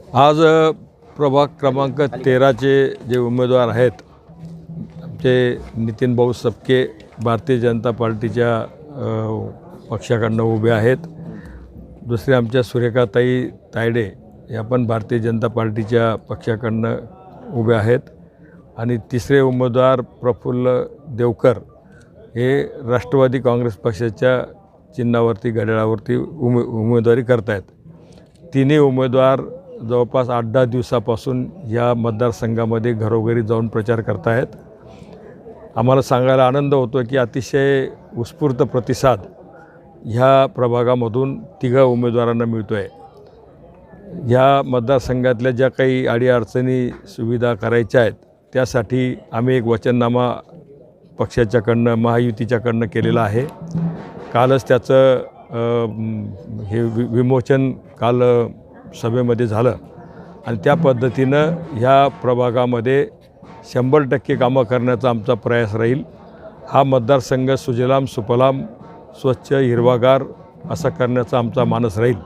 आज प्रभाग क्रमांक 13चे जे उमेदवार आहेत आमचे नितीन भाऊ सपके भारतीय जनता पार्टीच्या पक्षाकडनं उभे आहेत. दुसरे आमच्या सुरेखाताई तायडे या पण भारतीय जनता पार्टीच्या पक्षाकडनं उभे आहेत. आणि तिसरे उमेदवार प्रफुल्ल देवकर हे राष्ट्रवादी काँग्रेस पक्षाच्या चिन्हावरती घड्याळावरती उमेदवारी करत आहेत. तिन्ही उमेदवार जवळपास 8-10 दिवसापासून या मतदारसंघामध्ये घरोघरी जाऊन प्रचार करत आहेत. आम्हाला सांगायला आनंद होतो की अतिशय उत्स्फूर्त प्रतिसाद ह्या प्रभागामधून तिघा उमेदवारांना मिळतो आहे. ह्या मतदारसंघातल्या ज्या काही अडीअडचणी सुविधा करायच्या आहेत त्यासाठी आम्ही एक वचननामा पक्षाच्याकडनं महायुतीच्याकडनं केलेला आहे. कालच त्याचं हे विमोचन काल सभेमध्ये झालं आणि त्या पद्धतीनं ह्या प्रभागामध्ये 100% कामं करण्याचा आमचा प्रयास राहील. हा मतदारसंघ सुजलाम सुफलाम स्वच्छ हिरवागार असा करण्याचा आमचा मानस राहील.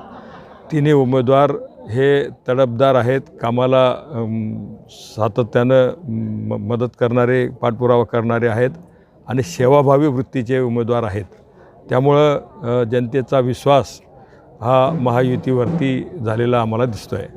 तिन्ही उमेदवार हे तडफदार आहेत, कामाला सातत्यानं मदत करणारे, पाठपुरावा करणारे आहेत आणि सेवाभावी वृत्तीचे उमेदवार आहेत. त्यामुळं जनतेचा विश्वास हा महायुतीवरती झालेला आम्हाला दिसतो आहे.